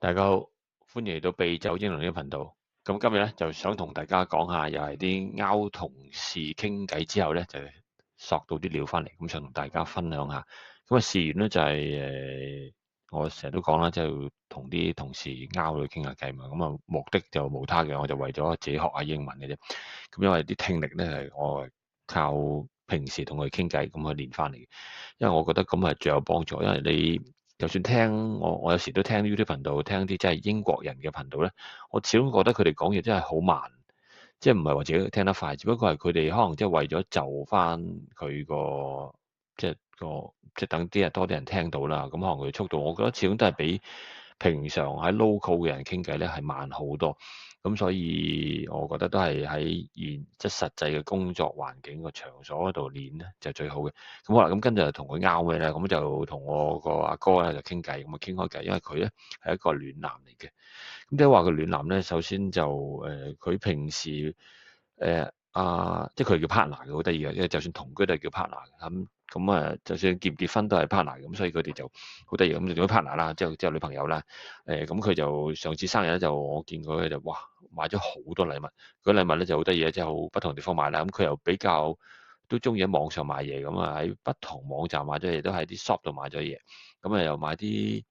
大家好，歡迎嚟到秘酒英雄呢個頻道。咁今日咧就想同大家講下，又係啲拗同事傾偈之後咧，就索到啲料翻嚟，咁想同大家分享下。咁事緣咧就係我成日都講啦，即係同啲同事拗去傾下偈嘛。咁目的就無他嘅，我就為咗自己學下英文嘅啫。咁因為啲聽力咧係我靠平時同佢傾偈咁去練翻嚟嘅，因為我覺得咁係最有幫助。因為你就算聽我有時都聽 YouTube 頻道，聽啲真係英國人嘅頻道咧，我始終覺得佢哋講嘢真係好慢，即係唔係話自己聽得快，只不過係佢哋可能即係為咗就翻佢個即係等啲人多啲人聽到啦，咁可能佢速度，我覺得始終都係比平常喺 local 嘅人傾偈咧係慢好多。咁所以我覺得都係喺即係實際嘅工作環境個場所嗰度練咧就最好嘅。咁好啦，咁跟住就同佢拗咩咧？咁就同我個阿哥咧就傾偈，咁啊傾開偈，因為佢咧係一個暖男嚟嘅。咁點解話佢暖男咧？首先就佢平時即係佢叫 partner 嘅，好得意嘅，因為就算同居都係叫 partner 嘅。咁就算結唔結婚都係 partner 咁，所以佢哋就好得意咁就做咗 partner 啦，之後女朋友啦。咁佢就上次生日咧，就我見佢就哇買咗好多禮物，嗰禮物咧就好得意，即係好不同地方買啦。咁佢又比較都中意喺網上買嘢，咁啊喺不同網站買咗嘢，都喺啲 shop 度買咗嘢。咁又買啲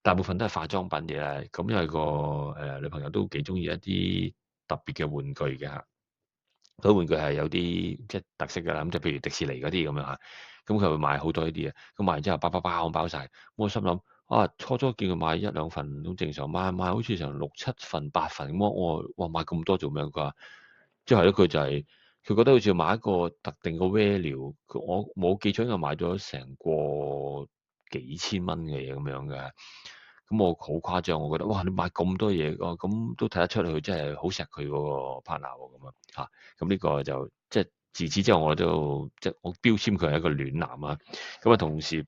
大部分都係化妝品嘢啦。咁因為女朋友都幾中意一啲特別嘅玩具嘅嚇。嗰玩具係有啲即係特色㗎啦，咁就譬如迪士尼嗰啲咁樣嚇。咁佢會買好多呢啲嘢，咁買完之後包包包咁包曬。咁我心諗初見佢買一兩份都正常，買好似成六七份八份咁，我話買咁多做咩？佢話即係咧，佢就係佢覺得好似買一個特定嘅 value，我冇記錯應該買咗成個幾千蚊嘅嘢咁樣嘅。咁我好誇張，我覺得哇！你買咁多嘢，咁都睇得出佢真係好錫佢嗰個 partner 喎，咁嚇。咁呢個就即係自此之後，我都即係我標籤佢係一個暖男啊。咁同時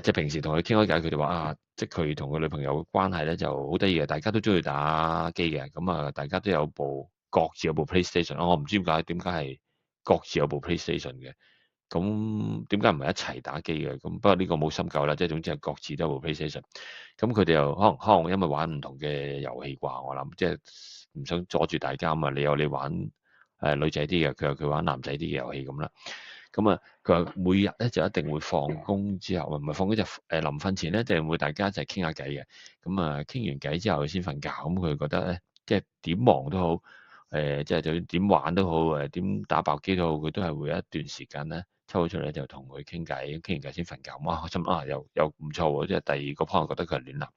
即係平時同佢傾開偈，佢就話即係佢同佢女朋友嘅關係咧就好得意嘅，大家都中意打機嘅。咁大家都各自有部 PlayStation。我唔知點解係各自有部 PlayStation 嘅。咁點解唔係一齊打機嘅？咁不過呢個冇深究啦，即係總之係各自都有部 PlayStation。咁佢哋又可能因為玩唔同嘅遊戲啩，我諗即係唔想阻住大家嘛。你有你玩女仔啲嘅，佢有佢玩男仔啲嘅遊戲咁啦。佢話每日咧就一定會放工之後，唔係放工就臨瞓前咧，一定會大家一齊傾下偈嘅。傾完偈之後先瞓覺。咁佢覺得咧，即係點忙都好，即係就算點玩都好，點打爆機都好，佢都係會有一段時間咧抽咗出嚟就同佢傾偈，傾完偈先瞓覺。哇！我心又唔錯喎，即係第二個 point，我覺得佢係暖男。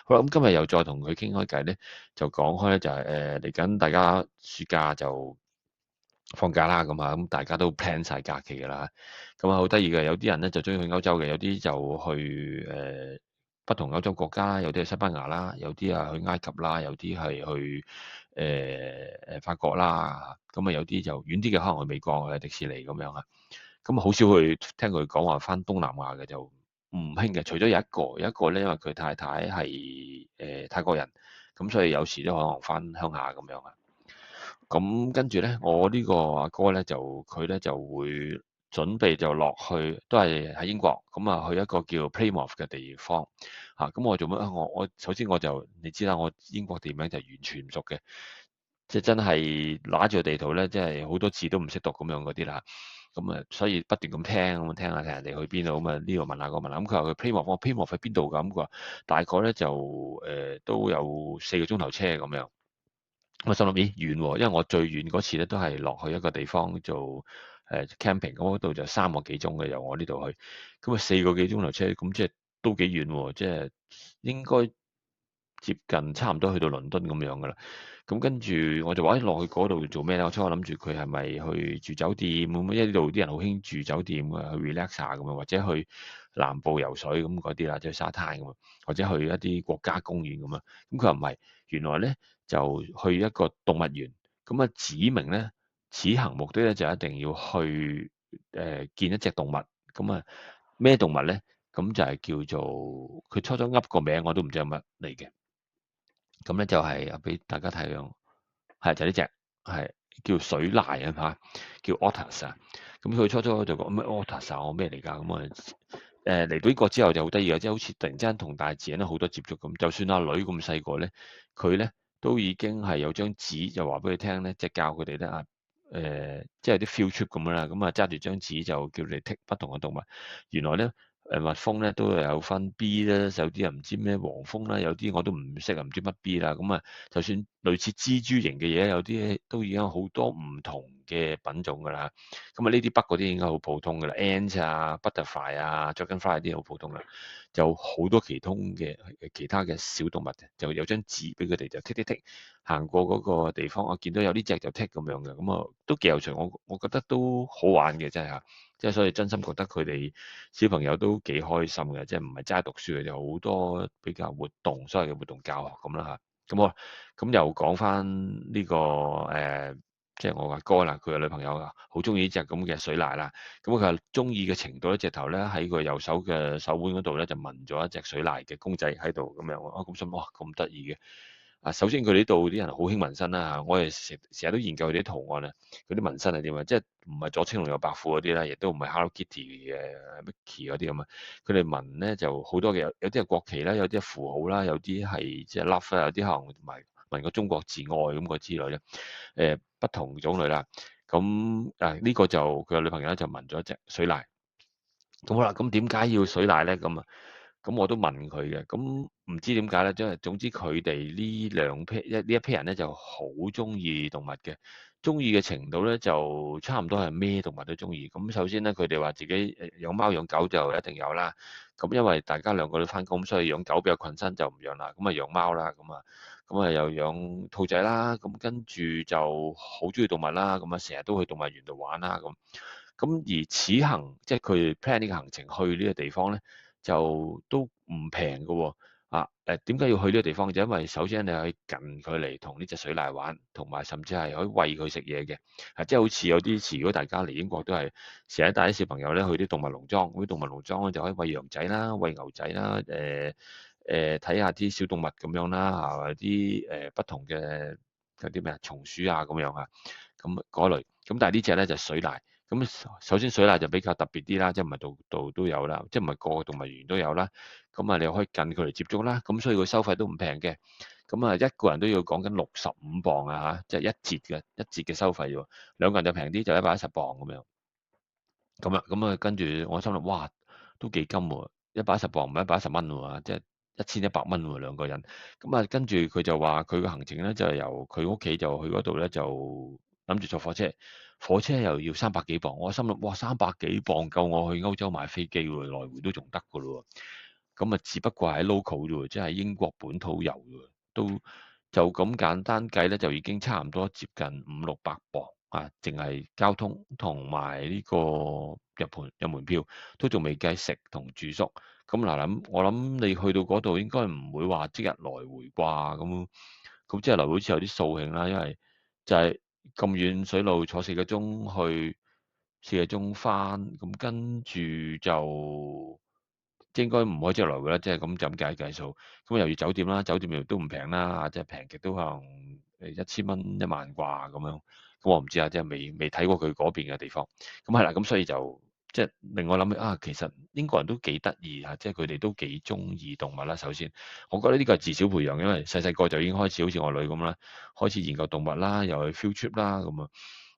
好啦，咁今日又再同佢傾開偈咧，就講開咧就係嚟緊大家暑假就放假啦，咁大家都 plan 晒假期㗎啦。好得意嘅，有啲人咧就中意去歐洲嘅，有啲就去不同歐洲國家啦，有啲係西班牙啦，有啲去埃及啦，有啲係去法國啦。有啲就遠啲嘅，可能去美國迪士尼咁樣啊。好少去聽佢講話翻東南亞嘅，就唔興嘅。除咗有一個咧，因為佢太太係泰國人，咁所以有時都可能翻鄉下咁樣啊。跟住咧，我呢個阿哥咧佢咧就會準備就落去，都係喺英國，去一個叫 Plymouth 嘅地方嚇。咁我做乜？我首先我就你知啦，我英國地名就完全唔熟嘅，即係真係揦住個地圖咧，即係好多字都唔識讀咁樣嗰啲啦。所以不斷咁聽下人哋去邊度，呢度問下嗰問下。佢話佢 Plymouth，我 Plymouth 喺邊度㗎？佢話大概咧就都有4個鐘頭車咁樣。我心諗咦遠喎，因為我最遠嗰次咧都係落去一個地方做camping，嗰度就3個幾鐘嘅由我呢度去。4個幾鐘頭車，咁即係都幾遠喎，即係應該接近差唔多去到倫敦咁樣噶啦。跟住我就話落去嗰度做咩咧？我初初諗住佢係咪去住酒店咁，因為呢度啲人好興住酒店啊，去 relax 下咁樣，或者去南部游水咁嗰啲啦，即係沙灘咁啊，或者去一啲國家公園咁啊。佢話唔係，原來咧就去一個動物園。指明咧此行目的咧就一定要去見一隻動物。咩動物咧？咁就係叫做佢初初噏個名我都唔知係乜嚟嘅。就係俾大家睇樣，係就呢隻係叫水獺啊嚇，叫 otters 啊。佢初初就講咩 otters 啊，我咩嚟㗎？嚟到英國之後就好得意嘅，即係好似突然之間同大自然咧好多接觸咁。就算阿女咁細個咧，佢咧都已經係有張紙就話俾佢聽咧，即係教佢哋咧即係啲 field trip 咁樣啦。咁啊揸住張紙就叫你剔不同嘅動物。原來咧蜜蜂咧都有分 B 啦，有啲人唔知咩黃蜂啦，有啲我都唔識啊，唔知乜 B 啦。咁啊，就算類似蜘蛛型嘅嘢，有啲都已經有好多唔同嘅品種㗎啦。咁啊，呢啲北嗰啲應該好普通㗎啦，ants 啊、butterfly 啊、dragonfly 啲好普通啦。就好多其他嘅小動物嘅，就有張紙俾佢哋就剔剔剔，行過嗰個地方，我見到有呢隻就剔咁樣嘅，咁啊都幾有趣，我覺得都好玩嘅真係嚇，即係所以真心覺得佢哋小朋友都幾開心嘅，即係唔係齋讀書嘅，就好多比較活動，所謂嘅活動教學咁啦嚇。咁我咁又講翻呢個即係我阿哥啦，佢個女朋友啊，好中意呢隻咁嘅水獺啦。咁佢話中意嘅程度咧，直頭咧喺佢右手嘅手腕嗰度咧，就紋咗一隻水獺嘅公仔喺度咁樣。咁心哇咁得意嘅。首先佢呢度啲人好興紋身啦，我哋成日都研究佢啲圖案啊，嗰啲紋身係點啊？即係唔係左青龍右白虎嗰啲啦，亦都唔係 Hello Kitty 嘅 Mickey 嗰啲咁啊。佢哋紋咧就好多嘅，有啲係國旗啦，有啲係符號啦，有啲係即係 love 啦，有啲可能同埋紋個中國字愛咁個之類咧。不同種類啦。咁呢個就佢個女朋友咧就紋咗一隻水獺。咁好啦，咁點解要水獺咧？咁我都問佢嘅，咁唔知點解咧？即係總之佢哋呢兩批呢一批人咧就好中意動物嘅，中意嘅程度咧就差唔多係咩動物都中意。咁首先咧，佢哋話自己養貓養狗就一定有啦。咁因為大家兩個都翻工，所以養狗比較困身就唔養啦。咁啊養貓啦，咁啊又養兔仔啦。咁跟住就好中意動物啦。咁啊成日都去動物園度玩啦。咁而此行即係佢 plan 呢個行程去呢個地方咧，就都唔平㗎喎。點解要去呢個地方？就因為首先你可以近距離同呢隻水獺玩，同埋甚至係可以餵佢食嘢嘅。即係好似有啲似，如果大家嚟英國都係成日帶啲小朋友咧去啲動物農莊，嗰啲動物農莊咧就可以餵羊仔啦、餵牛仔啦，睇下啲小動物咁樣啦，啲不同嘅有啲咩松鼠啊咁樣啊，咁嗰類。咁但係呢隻咧就水獺。咁首先水獺就比較特別啲啦，即係唔係度度都有啦，即係唔係個個動物園都有啦。咁啊，你又可以近距離接觸啦。咁所以佢收費都唔平嘅。咁啊，一個人都要講緊65磅啊嚇，即係一節嘅收費喎。兩個人就平啲，就110磅咁樣。咁啊，跟住我心諗，哇，都幾金喎！110磅唔係110蚊喎，即係1100蚊喎兩個人。咁啊，跟住佢就話佢個行程咧就係由佢屋企就去嗰度咧，就諗住坐火車，火車又要300幾磅。我心諗，哇，300幾磅夠我去歐洲買飛機喎，來回都仲得㗎咯喎。咁啊，只不過係 local 啫喎，即係英國本土遊啫喎，都就咁簡單計咧，就已經差唔多接近500-600磅啊！淨係交通同埋呢個入門票，都仲未計食同住宿。咁嗱我諗你去到嗰度應該唔會話即日來回啩咁即係來回好似有啲掃興啦，因為就係咁遠水路坐4個鐘去4個鐘翻，咁跟住就應該唔可以即日來回啦，即係咁就咁計數。咁又要酒店啦，酒店又都唔平啦，即係平極都可能1000蚊1萬啩咁樣。咁我唔知啊，即係未睇過佢嗰邊嘅地方。咁係啦，咁所以就即係令我諗起其實英國人都幾得意嚇，即係佢哋都幾中意動物啦。首先，我覺得呢個係自小培養，因為細細個就已經開始好似我女咁啦，開始研究動物啦，又去 field trip 啦咁啊。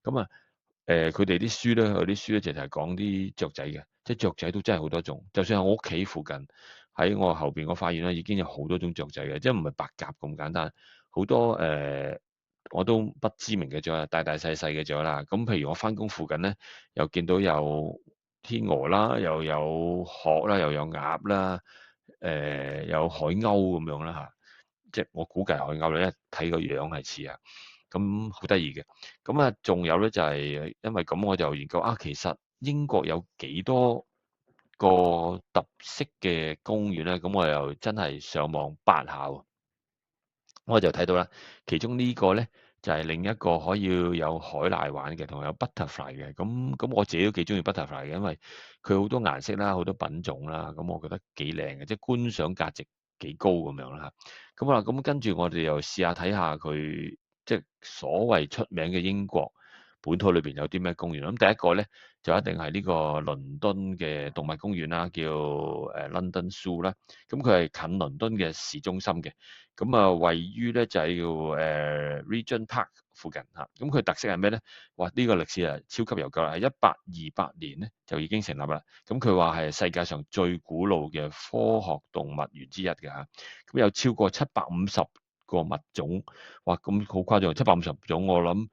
咁啊佢哋啲書咧，有啲書咧，就係講啲雀仔嘅，即係雀仔都真係好多種。就算係我屋企附近，喺我後邊個花園咧，已經有好多種雀仔嘅，即係唔係白鴿咁簡單，好多我都不知名嘅雀，大大細細嘅雀啦。咁譬如我翻工附近咧，又見到有天鵝啦，又有鶴啦，又有鴨啦，有海鷗咁樣啦嚇，即係我估計海鷗咧，一睇個樣係似啊。咁好得意嘅。咁啊，仲有咧就係因為咁，我就研究其實英國有幾多個特色嘅公園咧？咁我又真係上網八下喎，我就睇到啦。其中呢個咧就係另一個可以有海獺玩嘅，同埋有 butterfly 嘅。咁我自己都幾中意 butterfly 嘅，因為佢好多顏色啦，好多品種啦，咁我覺得幾靚嘅，即係觀賞價值幾高咁樣啦嚇。咁啊，咁跟住我哋又試下睇下佢即係所謂出名嘅英國本土裏邊有啲咩公園。咁第一個咧就一定係呢個倫敦嘅動物公園啦，叫London Zoo 啦。咁佢係近倫敦嘅市中心嘅。咁啊，位於咧就係叫Regent Park 附近嚇。咁佢特色係咩咧？哇！呢個歷史啊超級悠久啦，係1828年咧就已經成立啦。咁佢話係世界上最古老嘅科學動物園之一嘅嚇。咁有超過750個物種，哇！咁好誇張，750種，我諗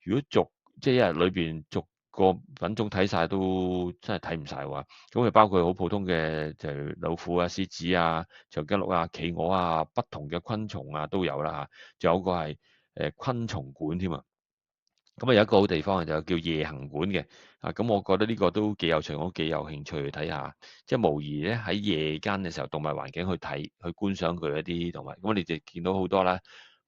如果即係一日裏邊逐個品種睇晒都真係睇唔晒喎。咁佢包括好普通嘅就係老虎啊、獅子啊、長頸鹿啊、企鵝啊、不同嘅昆蟲啊都有啦嚇。仲有個係昆蟲館添啊。咁啊有一個好地方就叫夜行館嘅。咁我覺得呢個都幾有趣，我都幾有興趣去睇下。即係模擬咧喺夜間嘅時候，動物環境去睇、去觀賞佢一啲動物。咁你哋見到好多啦，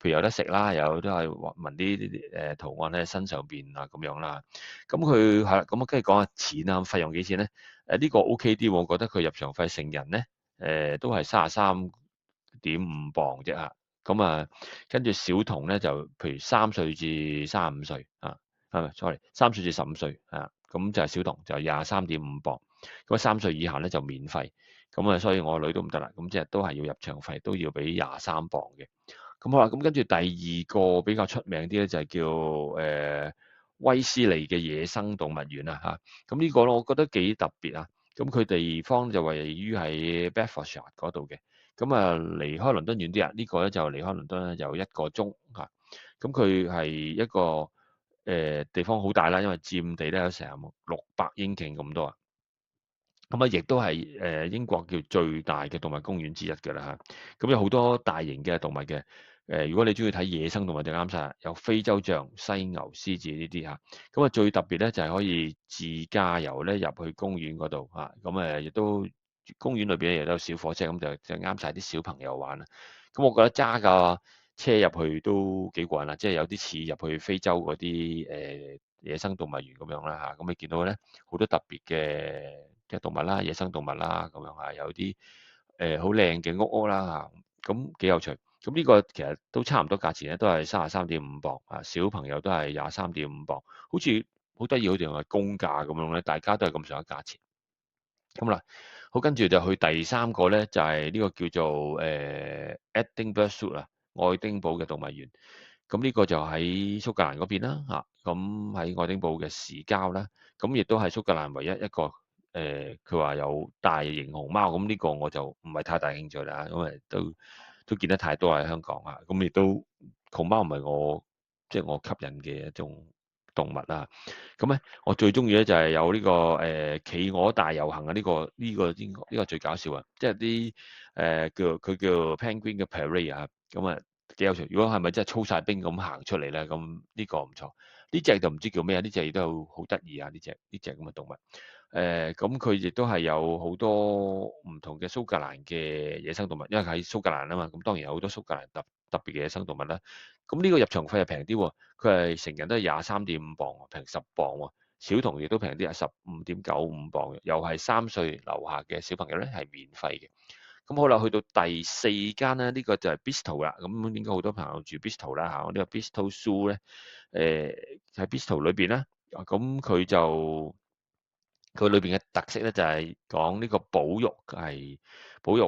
譬如有得食啦，有都係紋啲圖案喺身上邊啊咁樣啦。咁佢係啦，咁我跟住講下錢啊，費用幾錢咧？呢個 OK 啲，我覺得佢入場費成人咧都係33.5磅啫嚇。咁啊，跟住小童咧就譬如3歲至35歲啊，係咪？sorry，3歲至15歲啊，咁就係小童就23.5磅。咁3歲以下咧就免費。咁啊，所以我女都唔得啦，咁即係都係要入場費，都要俾23磅嘅。咁好啦，咁跟住第二個比較出名啲咧就係叫威斯利嘅野生動物園啊嚇。咁呢個咧我覺得幾特別啊。咁佢地方就位於喺 Bedfordshire 嗰度嘅。咁啊，離開倫敦遠啲啊，呢個咧就離開倫敦咧有1個鐘嚇。咁佢係一個地方好大啦，因為佔地咧有成600英頃咁多啊。咁啊，亦都係英國叫最大嘅動物公園之一㗎啦嚇。咁有好多大型嘅動物嘅。如果你中意睇野生動物就啱晒啦，有非洲象、犀牛、獅子呢啲嚇。咁啊，最特別咧就係可以自駕遊咧入去公園嗰度嚇。咁亦都公園裏邊咧亦都有小火車，咁就啱晒啲小朋友玩啦。咁我覺得揸架車入去都幾過癮啦，即係有啲似入去非洲嗰啲野生動物園咁樣啦嚇。咁你見到咧好多特別嘅動物啦、野生動物啦咁樣嚇，有啲好靚嘅屋啦嚇，咁幾有趣。咁呢個其實都差唔多價錢咧，都係33.5磅啊，小朋友都係23.5磅，好似好得意，好似係公價咁樣咧，大家都係咁上下價錢。咁啦，好，跟住就去第三個咧，就係呢個叫做Edinburgh Zoo 啊，愛丁堡嘅動物園。咁呢個就喺蘇格蘭嗰邊啦嚇。咁喺愛丁堡嘅市郊啦。咁亦都係蘇格蘭唯一一個佢話有大型熊貓。咁呢個我就唔係太大興趣啦，因為都見得太多喺香港啊。咁亦都熊貓唔係我吸引嘅一種動物啦。咁咧，我最中意咧就係有呢個企鵝大遊行啊！呢個最搞笑啊！即係啲佢叫 Penguin 嘅 Parade 啊。咁啊幾有趣。如果係咪真係操晒兵咁行出嚟咧？咁呢個唔錯。呢隻就唔知叫咩啊？呢隻亦都好得意啊！呢隻咁嘅動物。咁佢亦都係有好多唔同嘅蘇格蘭嘅野生動物，因為喺蘇格蘭啊嘛。咁當然有好多蘇格蘭特別嘅野生動物啦。咁呢個入場費係平啲喎，佢係成人都係23.5磅，平10磅喎。小童亦都平啲，係15.95磅，又係3歲樓下嘅小朋友咧係免費嘅。咁好啦，去到第4間咧，呢個就係 Bristol 啦。咁應該好多朋友住 Bristol 啦嚇。呢個 Bristol Zoo 咧，喺 Bristol 裏邊咧，咁佢裏邊嘅特色咧就係講呢個保育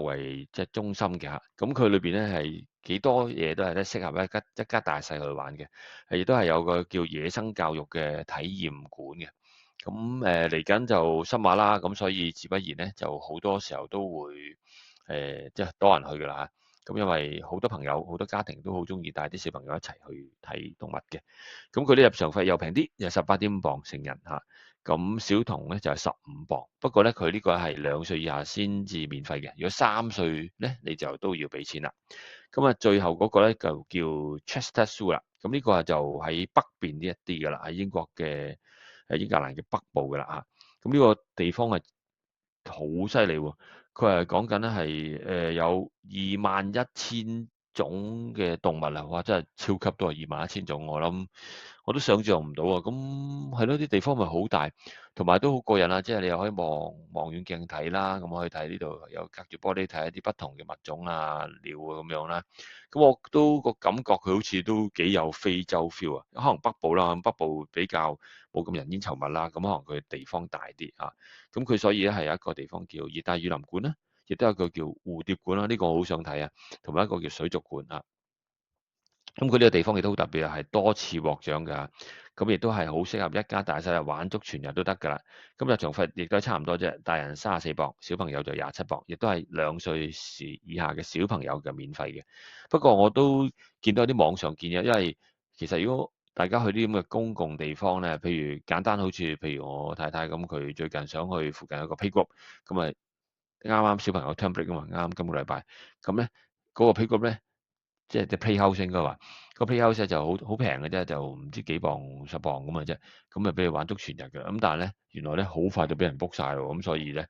為即係中心嘅嚇。咁佢裏邊咧係幾多嘢都係咧適合一家大細去玩嘅。亦都係有個叫野生教育嘅體驗館嘅。咁嚟緊就新馬啦，咁所以自不然咧就好多時候都會即係多人去噶啦嚇。咁因為好多朋友、好多家庭都好中意帶啲小朋友一齊去睇動物嘅。咁佢啲入場費又平啲，又18.5磅成人嚇。咁小童咧就係15磅。不過咧佢呢個係2歲以下先至免費嘅，如果3歲咧你就都要俾錢啦。咁啊，最後嗰個咧就叫 Chester Zoo 啦。咁呢個就喺北邊呢一啲噶啦，喺英國嘅英格蘭嘅北部噶啦嚇。咁呢個地方係好犀利喎，佢係講緊咧係有21,000種嘅動物啊，哇！真係超級多，21,000種，我諗我都想像唔到啊。咁係咯，啲地方咪好大，同埋都好過癮啦。即係你又可以望遠鏡睇啦，咁可以睇呢度有隔住玻璃睇一啲不同嘅物種啊、鳥啊咁樣啦。咁我都個感覺佢好似都幾有非洲 feel 啊。可能北部啦，北部比較冇咁人煙稠密啦，咁可能佢地方大啲啊。咁佢所以咧係有一個地方叫熱帶雨林館啦，亦都有一個叫蝴蝶館啦，呢個我好想睇啊。同埋一個叫水族館啊。咁佢呢個地方亦都好特別啊，係多次獲獎㗎。咁亦都係好適合一家大細啊玩足全日都得㗎啦。咁入場費亦都係差唔多啫，大人34磅，小朋友就27磅，亦都係2歲以下嘅小朋友嘅免費嘅。不過我都見到有啲網上建議，因為其實如果大家去啲咁嘅公共地方咧，譬如簡單好似譬如我太太咁，佢最近想去附近有個 playgroup，咁啊啱啱小朋友 term break 啊嘛，啱啱今個禮拜，咁咧嗰個 playgroup 咧。即係隻 playhouse 應該話，個 playhouse 咧就好平嘅啫，就唔知幾磅10磅咁嘅啫，咁啊俾你玩足全日嘅。咁但係咧，原來咧好快就俾人 book 晒喎，咁所以咧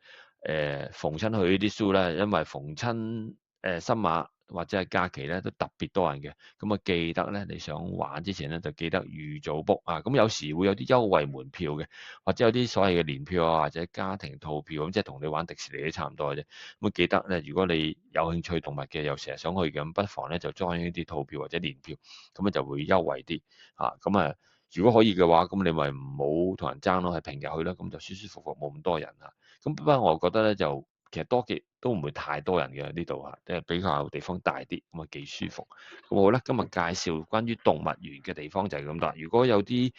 逢親去呢啲 show 咧，因為逢親新馬或者係假期咧都特別多人嘅，咁啊記得咧你想玩之前咧就記得預早 book 啊，咁有時會有啲優惠門票嘅，或者有啲所謂嘅年票啊或者家庭套票咁，即係同你玩迪士尼都差唔多嘅啫。咁記得咧，如果你有興趣動物嘅，又成日想去嘅，咁不妨咧就 join 呢啲套票或者年票，咁咧就會優惠啲嚇。咁啊，如果可以嘅話，咁你咪唔好同人爭咯，係平日去啦，咁就舒舒服服冇咁多人啊。咁不過我覺得咧就其實多嘅都唔會太多人嘅呢度嚇，即係比較地方大啲，咁啊幾舒服。咁好啦，今日介紹關於動物園嘅地方就係咁多啦。如果有啲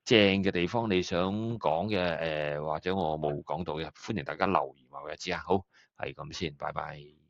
正嘅地方你想講嘅，或者我冇講到嘅，歡迎大家留言話俾我知啊。好，係咁先，拜拜。